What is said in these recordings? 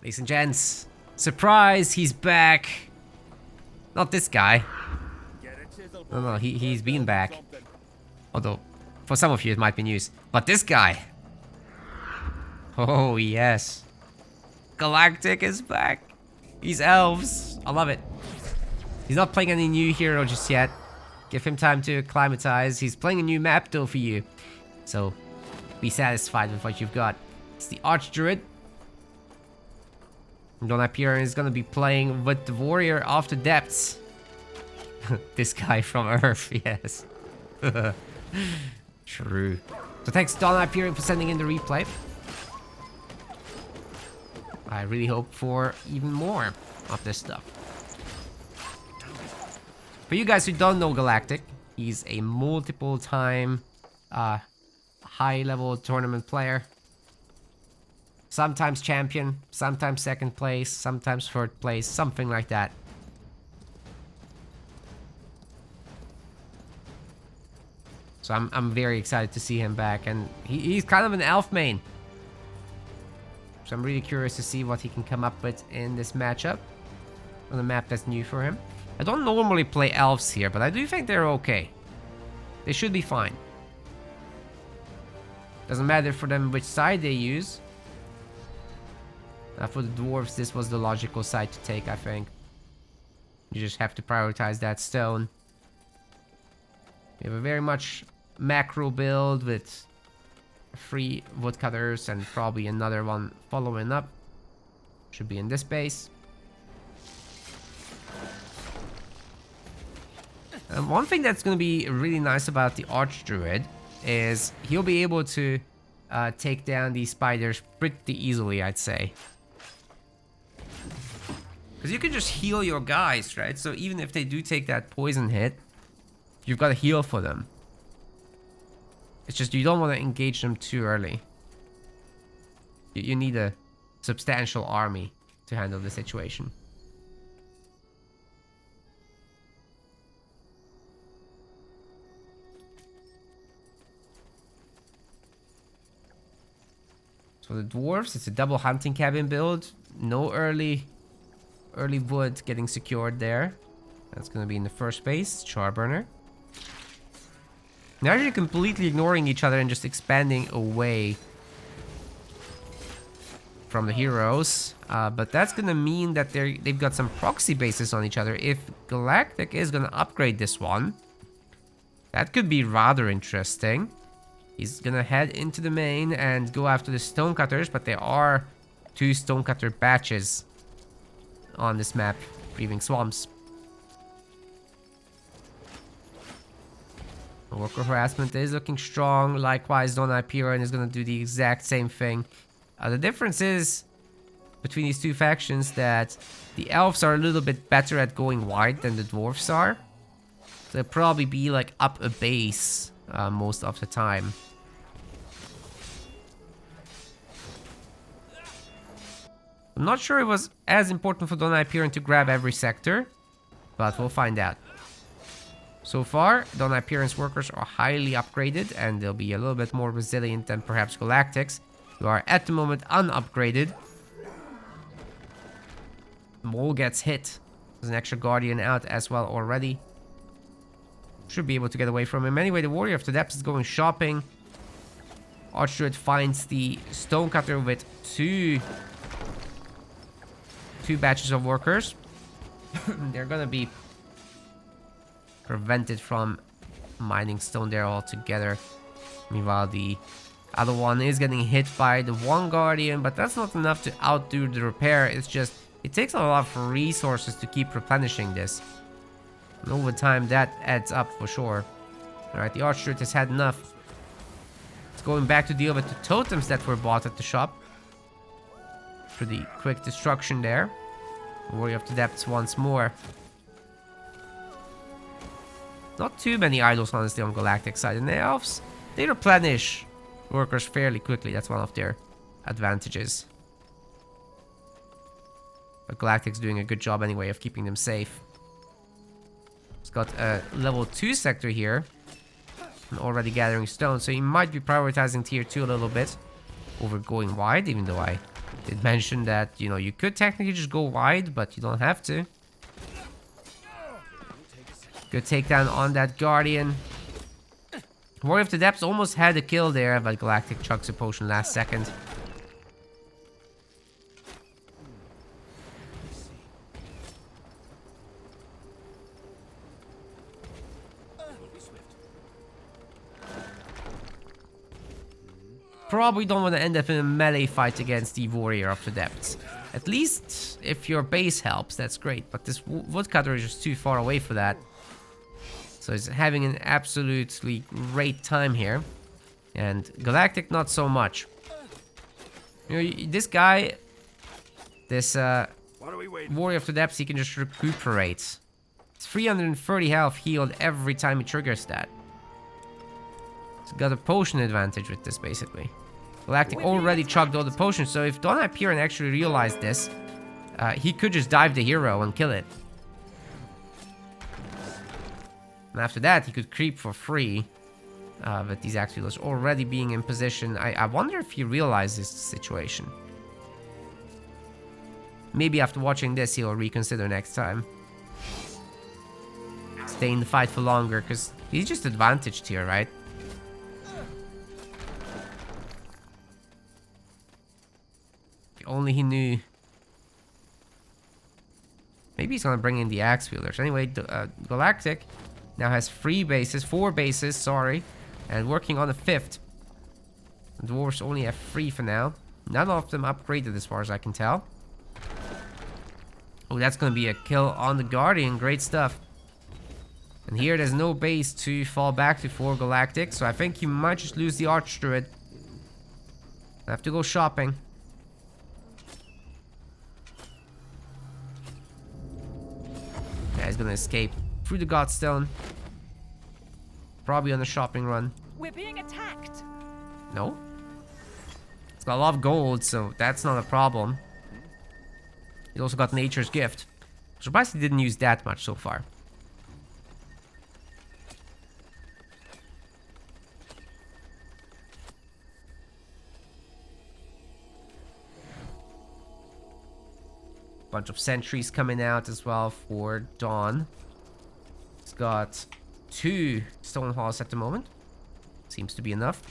Ladies and gents, surprise, he's back. Not this guy. No, he's been back. Although, for some of you it might be news. But this guy. Oh, yes. Galactic is back. He's Elves. I love it. He's not playing any new hero just yet. Give him time to acclimatize. He's playing a new map though for you. So, be satisfied with what you've got. It's the Archdruid. DonHyperion is gonna be playing with the Warrior of the Depths. This guy from Earth, yes. True. So thanks DonHyperion for sending in the replay. I really hope for even more of this stuff. For you guys who don't know Galactic, he's a multiple time high level tournament player. Sometimes champion, sometimes second place, sometimes third place, something like that. So I'm very excited to see him back, and he's kind of an elf main. So I'm really curious to see what he can come up with in this matchup on a map that's new for him. I don't normally play elves here, but I do think they're okay. They should be fine. Doesn't matter for them which side they use. For the dwarves, this was the logical side to take, I think. You just have to prioritize that stone. We have a very much macro build with 3 woodcutters and probably another one following up. Should be in this base. One thing that's going to be really nice about the Archdruid is he'll be able to take down these spiders pretty easily, I'd say. Because you can just heal your guys, right? So even if they do take that poison hit, you've got to heal for them. It's just you don't want to engage them too early. You need a substantial army to handle the situation. So the dwarves, it's a double hunting cabin build. No early wood getting secured there. That's going to be in the first base. Charburner. They're actually completely ignoring each other and just expanding away from the heroes. But that's going to mean that they've got some proxy bases on each other. If Galactic is going to upgrade this one, that could be rather interesting. He's going to head into the main and go after the stonecutters, but there are 2 stonecutter batches on this map, Breathing Swamps. Worker harassment is looking strong. Likewise, DonHyperion is going to do the exact same thing. The difference is between these two factions that the elves are a little bit better at going wide than the dwarves are. So they'll probably be like up a base most of the time. I'm not sure it was as important for DonHyperion to grab every sector, but we'll find out. So far, DonHyperion's workers are highly upgraded, and they'll be a little bit more resilient than perhaps Galactic's, who are at the moment unupgraded. Mole gets hit. There's an extra guardian out as well already. Should be able to get away from him. Anyway, the Warrior of the Depths is going shopping. Archdruid finds the stonecutter with two batches of workers. They're gonna be prevented from mining stone there altogether. Meanwhile, the other one is getting hit by the one guardian, but that's not enough to outdo the repair. It's just, it takes a lot of resources to keep replenishing this. And over time, that adds up for sure. Alright, the Archdruid has had enough. It's going back to deal with the totems that were bought at the shop. For the quick destruction there. Warrior of the Depths once more. Not too many idols, honestly, on Galactic side. And the elves, they replenish workers fairly quickly. That's one of their advantages. But Galactic's doing a good job anyway of keeping them safe. He's got a level 2 sector here. And already gathering stone. So he might be prioritizing tier 2 a little bit over going wide. Even though I Did mention that, you know, you could technically just go wide, but you don't have to. Good takedown on that Guardian. Warrior of the Depths almost had a kill there, but Galactic chucks a potion last second. Probably don't want to end up in a melee fight against the Warrior of the Depths. At least if your base helps, that's great. But this woodcutter is just too far away for that. So he's having an absolutely great time here. And Galactic, not so much. You know, this guy, this Warrior of the Depths, he can just recuperate. It's 330 health healed every time he triggers that. He's got a potion advantage with this, basically. Galactic already chugged all the potions, so if DonHyperion actually realized this, he could just dive the hero and kill it. And after that, he could creep for free. But these axe wielders already being in position. I wonder if he realizes this situation. Maybe after watching this, he'll reconsider next time. Stay in the fight for longer, because he's just advantaged here, right? If only he knew. Maybe he's gonna bring in the axe wielders. Anyway, Galactic now has 4 bases, sorry. And working on a 5th. The Dwarves only have 3 for now. None of them upgraded as far as I can tell. Oh, that's going to be a kill on the Guardian. Great stuff. And here there's no base to fall back to for Galactic. So I think he might just lose the Archdruid. I have to go shopping. Yeah, he's going to escape through the Godstone. Probably on a shopping run. We're being attacked. No. It's got a lot of gold, so that's not a problem. He's also got Nature's Gift. I'm surprised he didn't use that much so far. Bunch of sentries coming out as well for Dawn. He's got 2 stone halls at the moment. Seems to be enough.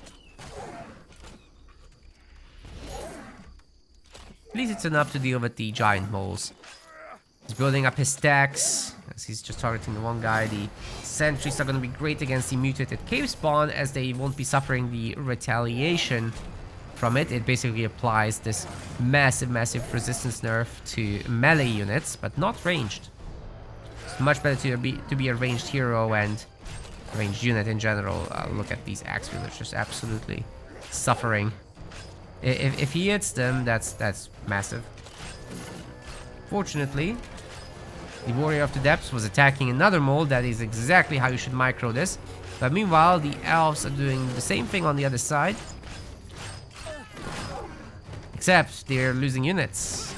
At least it's enough to deal with the giant moles. He's building up his stacks, as he's just targeting the one guy. The sentries are going to be great against the mutated cave spawn, as they won't be suffering the retaliation from it. It basically applies this massive resistance nerf to melee units, but not ranged. It's much better to be a ranged hero and ranged unit in general. Look at these axe wielders just absolutely suffering. If he hits them, that's massive. Fortunately, the Warrior of the Depths was attacking another mole. That is exactly how you should micro this. But meanwhile, the Elves are doing the same thing on the other side. Except they're losing units.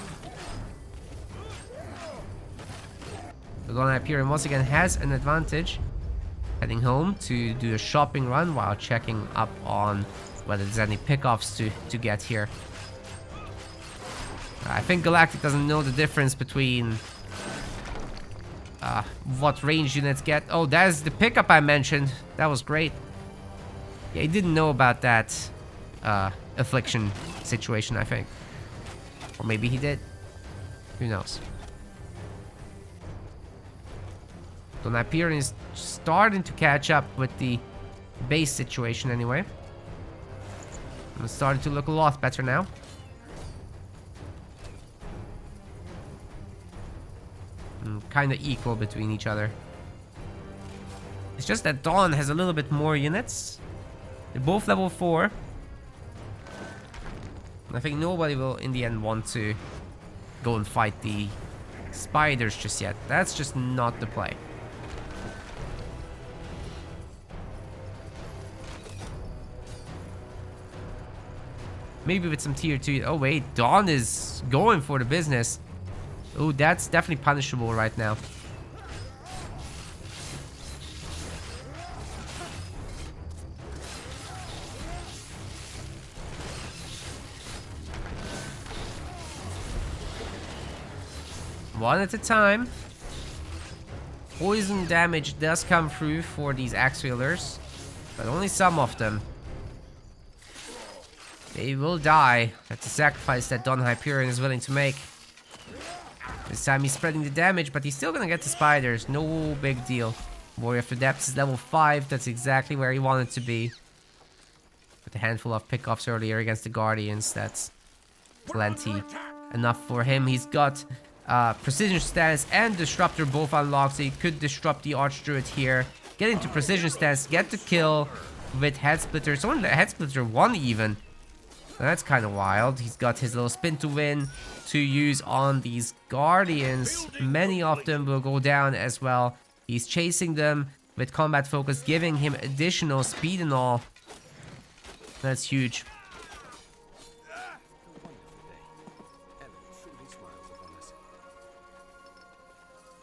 The DonHyperion once again has an advantage. Heading home to do a shopping run while checking up on whether there's any pickoffs to get here. I think Galactic doesn't know the difference between what range units get. Oh, that is the pickup I mentioned. That was great. Yeah, he didn't know about that affliction situation, I think. Or maybe he did. Who knows? DonHyperion is starting to catch up with the base situation anyway. It's starting to look a lot better now. Kind of equal between each other. It's just that Dawn has a little bit more units. They're both level 4. I think nobody will in the end want to go and fight the spiders just yet. That's just not the play. Maybe with some tier 2. Oh wait, Dawn is going for the business. Oh, that's definitely punishable right now. One at a time. Poison damage does come through for these axe wielders, but only some of them. They will die. That's a sacrifice that DonHyperion is willing to make. This time he's spreading the damage, but he's still gonna get the spiders. No big deal. Warrior of the Depths is level 5. That's exactly where he wanted to be. With a handful of pickoffs earlier against the Guardians, that's plenty. Enough for him. He's got Precision Stance and Disruptor both unlocked, so he could disrupt the Archdruid here. Get into Precision Stance, get the kill with Head Splitter. Someone Head Splitter 1 even. That's kind of wild. He's got his little spin to win to use on these Guardians. Many of them will go down as well. He's chasing them with combat focus, giving him additional speed and all. That's huge.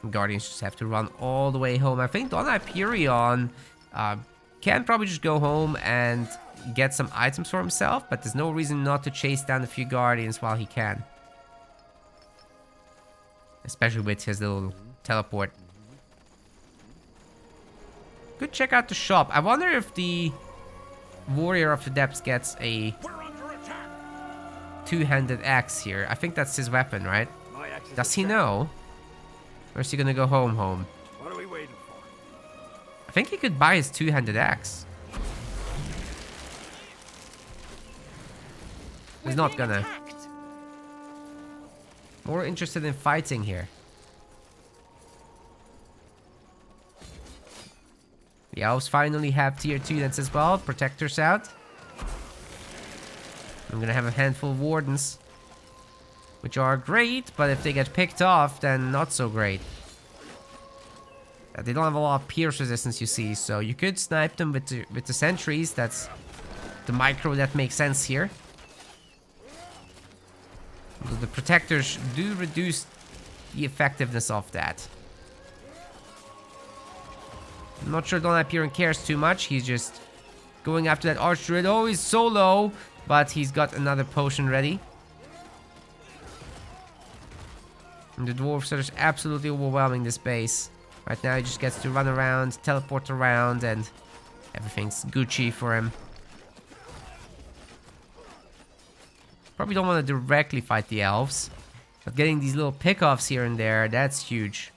Guardians just have to run all the way home. I think DonHyperion can probably just go home and get some items for himself, but there's no reason not to chase down a few Guardians while he can. Especially with his little teleport. Could check out the shop. I wonder if the Warrior of the Depths gets a two-handed axe here. I think that's his weapon, right? Does he know? Or is he gonna go home? What are we waiting for? I think he could buy his two-handed axe. He's not gonna. More interested in fighting here. The Elves finally have tier 2 units as well. Protectors out. I'm gonna have a handful of Wardens, which are great, but if they get picked off, then not so great. They don't have a lot of pierce resistance, you see, so you could snipe them with the sentries. That's the micro that makes sense here. The protectors do reduce the effectiveness of that. I'm not sure DonHyperion cares too much. He's just going after that Archdruid. Oh, he's so low, but he's got another potion ready. And the Dwarves are just absolutely overwhelming this base. Right now he just gets to run around, teleport around, and everything's Gucci for him. Probably don't want to directly fight the Elves, but getting these little pickoffs here and there, that's huge.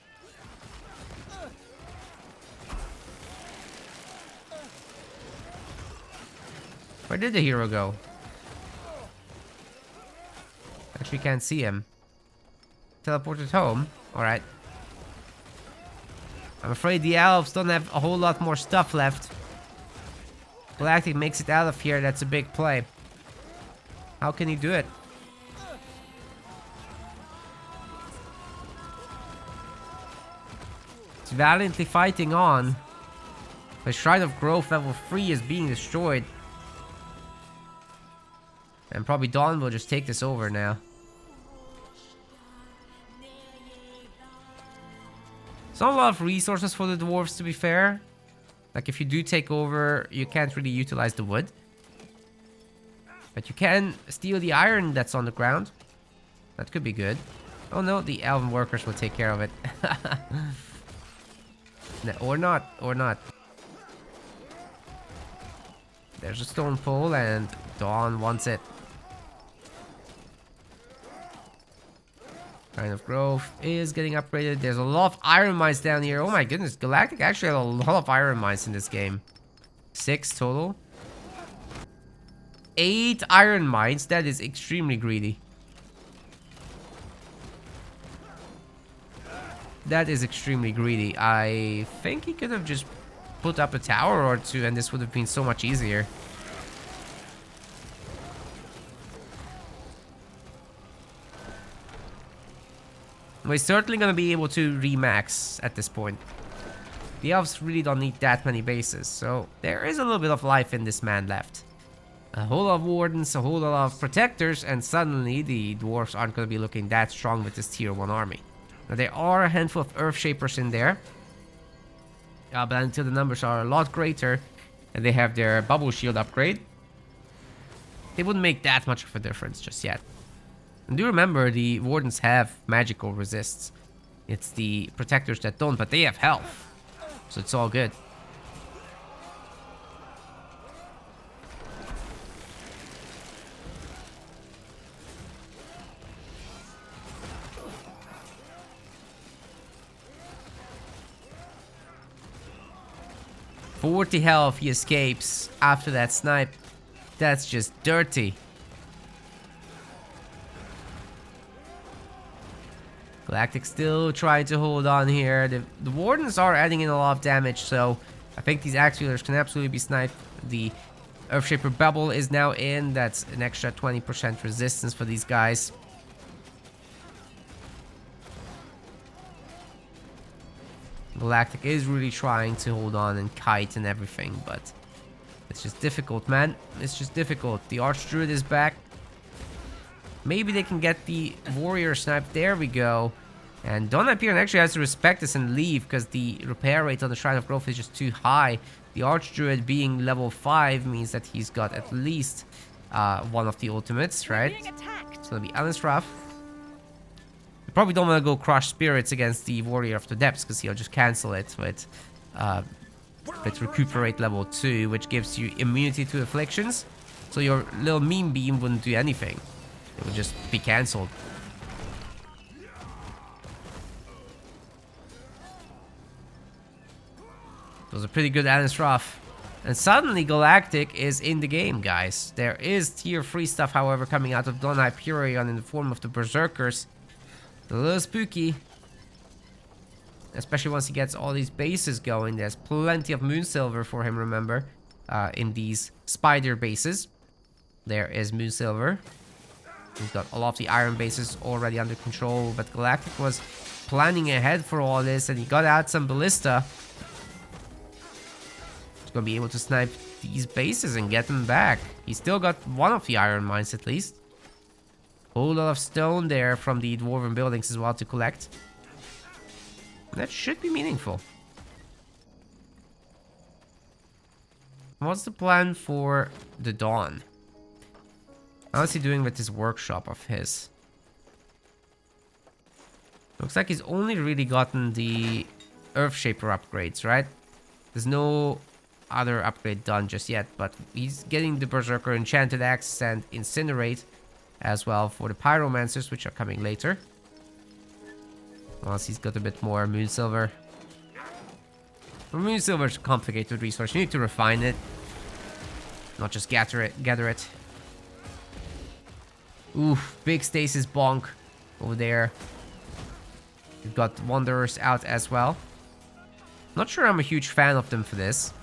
Where did the hero go? Actually can't see him. Teleported home. Alright. I'm afraid the Elves don't have a whole lot more stuff left. Galactic makes it out of here. That's a big play. How can he do it? He's valiantly fighting on. The Shrine of Growth level 3 is being destroyed. And probably Dawn will just take this over now. It's not a lot of resources for the Dwarves, to be fair. Like, if you do take over, you can't really utilize the wood. But you can steal the iron that's on the ground. That could be good. Oh no, the Elven workers will take care of it. No, or not, or not. There's a stone pole and Dawn wants it. Shrine of Growth is getting upgraded. There's a lot of iron mines down here. Oh my goodness, Galactic actually had a lot of iron mines in this game. 6 total. 8 iron mines. That is extremely greedy. That is extremely greedy. I think he could have just put up a tower or two and this would have been so much easier. We're certainly going to be able to remax at this point. The Elves really don't need that many bases, so there is a little bit of life in this man left. A whole lot of Wardens, a whole lot of Protectors, and suddenly the Dwarves aren't going to be looking that strong with this tier 1 army. Now there are a handful of Earth Shapers in there. But until the numbers are a lot greater and they have their Bubble Shield upgrade, they wouldn't make that much of a difference just yet. And do remember, the Wardens have magical resists. It's the protectors that don't, but they have health. So it's all good. .40 health, he escapes after that snipe. That's just dirty. Galactic still trying to hold on here. The Wardens are adding in a lot of damage, so I think these Axe Wielders can absolutely be sniped. The Earthshaper Bubble is now in. That's an extra 20% resistance for these guys. Galactic is really trying to hold on and kite and everything, but it's just difficult, man. It's just difficult. The Archdruid is back. Maybe they can get the Warrior snipe. There we go. And DonHyperion actually has to respect this and leave because the repair rate on the Shrine of Growth is just too high. The Archdruid being level 5 means that he's got at least one of the ultimates, right? It's gonna be Alan's You probably don't want to go Crush Spirits against the Warrior of the Depths because he'll just cancel it with Recuperate level 2, which gives you immunity to afflictions. So your little meme beam wouldn't do anything. It would just be cancelled. It was a pretty good Alan's Wrath. And suddenly Galactic is in the game, guys. There is tier 3 stuff, however, coming out of DonHyperion in the form of the Berserkers. A little spooky. Especially once he gets all these bases going. There's plenty of Moonsilver for him, remember. In these spider bases. There is Moonsilver. He's got a lot of the iron bases already under control. But Galactic was planning ahead for all this. And he got out some Ballista. He's going to be able to snipe these bases and get them back. He's still got one of the iron mines at least. Whole lot of stone there from the dwarven buildings as well to collect. That should be meaningful. What's the plan for the Dawn? How's he doing with this workshop of his? Looks like he's only really gotten the Earthshaper upgrades, right? There's no other upgrade done just yet, but he's getting the Berserker Enchanted Axe and Incinerate as well for the Pyromancers, which are coming later. Once he's got a bit more Moonsilver. Moonsilver is a complicated resource. You need to refine it, not just gather it. Oof, big stasis bonk over there. We've got Wanderers out as well. Not sure I'm a huge fan of them for this.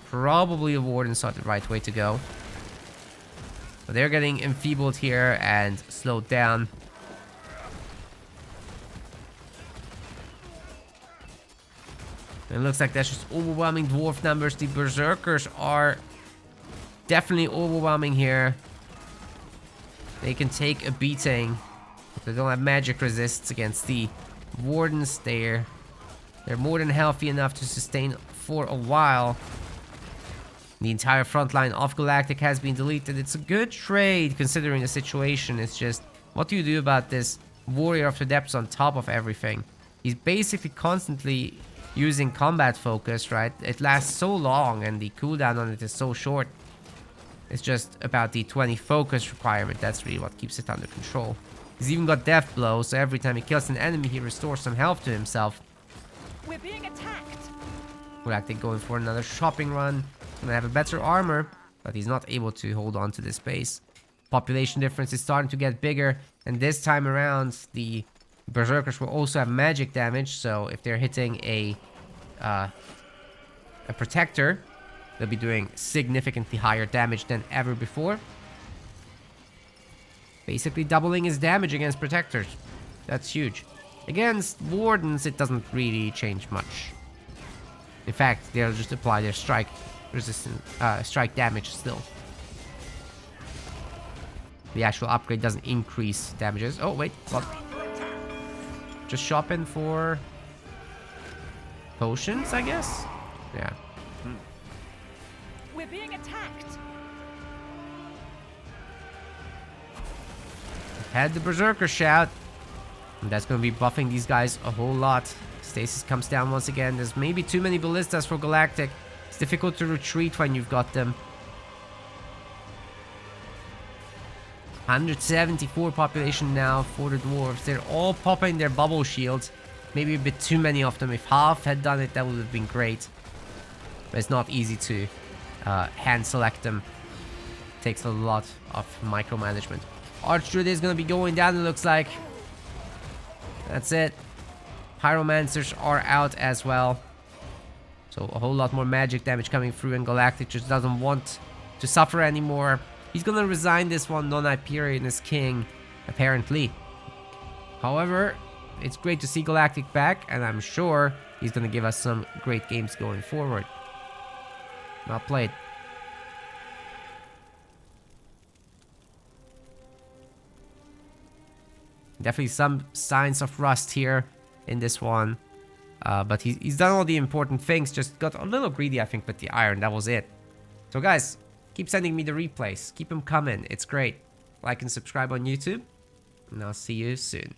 Probably a Warden's not the right way to go. But they're getting enfeebled here and slowed down. And it looks like that's just overwhelming dwarf numbers. The Berserkers are definitely overwhelming here. They can take a beating. If they don't have magic resists against the Wardens there. They're more than healthy enough to sustain for a while. The entire front line of Galactic has been deleted. It's a good trade considering the situation. It's just, what do you do about this Warrior of the Depths on top of everything? He's basically constantly using combat focus, right? It lasts so long and the cooldown on it is so short. It's just about the 20 focus requirement. That's really what keeps it under control. He's even got Death Blow, so every time he kills an enemy, he restores some health to himself. We're being attacked. Galactic going for another shopping run. Gonna have a better armor, but he's not able to hold on to this base. Population difference is starting to get bigger, and this time around, the Berserkers will also have magic damage, so if they're hitting a protector, they'll be doing significantly higher damage than ever before. Basically doubling his damage against protectors. That's huge. Against Wardens, it doesn't really change much. In fact, they'll just apply their strike resistant strike damage still. The actual upgrade doesn't increase damages. Oh wait, what? Just shopping for potions, I guess. Yeah. We're being attacked. Had the Berserker shout. And that's going to be buffing these guys a whole lot. Stasis comes down once again. There's maybe too many ballistas for Galactic. It's difficult to retreat when you've got them. 174 population now for the Dwarves. They're all popping their bubble shields. Maybe a bit too many of them. If half had done it, that would have been great. But it's not easy to hand select them. It takes a lot of micromanagement. Archdruid is going to be going down, it looks like. That's it. Pyromancers are out as well. So a whole lot more magic damage coming through, and Galactic just doesn't want to suffer anymore. He's gonna resign this one. DonHyperion is king, apparently. However, it's great to see Galactic back, and I'm sure he's gonna give us some great games going forward. Well played. Definitely some signs of rust here in this one. But he's done all the important things. Just got a little greedy, I think, with the iron. That was it. So guys, keep sending me the replays. Keep them coming. It's great. Like and subscribe on YouTube. And I'll see you soon.